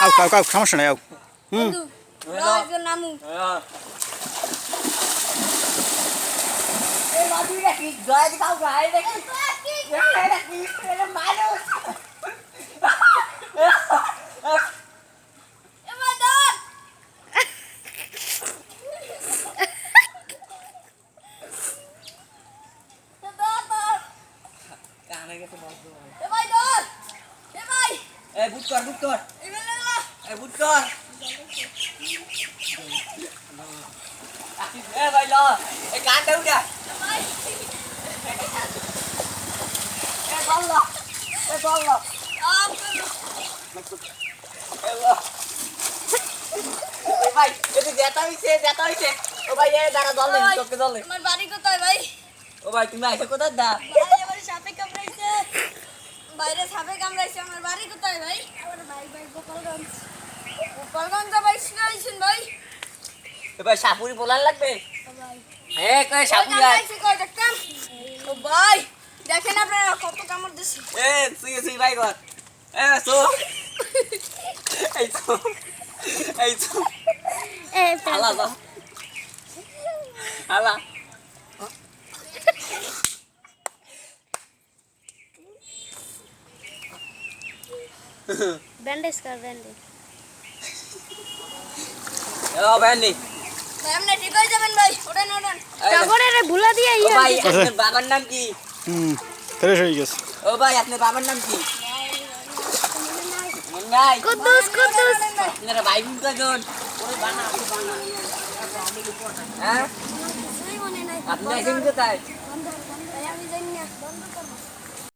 আও সমস্যা নাই আও হুম বন্ধু নামু এই বাদুড়া কি জয় দিখাও গায় দেখি এটা কি এটা মানুষ এ মাদার কানে গেছে বন্ধু এ ভাই ধর এ ভাই এ বুট কর এ বুট কর এ ভাই ল এ কানটা উড়া ভাই এ বললো এ ভাই এতে যেটা হইছে ও ভাই এ দাঁড়া জল দে তোকে জল দে আমার বাড়ি কোথায় ভাই ও ভাই তুমি আইছো কোথায় দা ভাই আমার সাপে কামড়াইছে বাইরে সাপে কামড়াইছে আমার বাড়ি কোথায় ভাই আমার ভাই গোপালগঞ্জ ভাই শুনাইছেন ভাই এ ভাই সাপুরি বলার লাগবে ভাই এ কই সাপুরি আইছে কই দেখতাম ও ভাই দেখেন আপনারা কত কামড় দিছে এ সুই ভাই কর এ সো এই তো এ আলা ব্যান্ডেজ কর ব্যান্ডেজ ও ব্যান্ডি ভাই আপনি ঠিক হয়ে যাবেন ভাই ওঠেন টাগরে রে ভুলা দিয়া ও ভাই আপনার বাবার নাম কি ফ্রেশ হয়ে গেছে ও ভাই আপনার বাবার নাম কি মন্নাই কুদ্দুস আপনারা ভাই বোন কজন ওরে বানা হ্যাঁ মনে নাই আপনি আছেন কোথায় আমি জানি না বন্ধ কর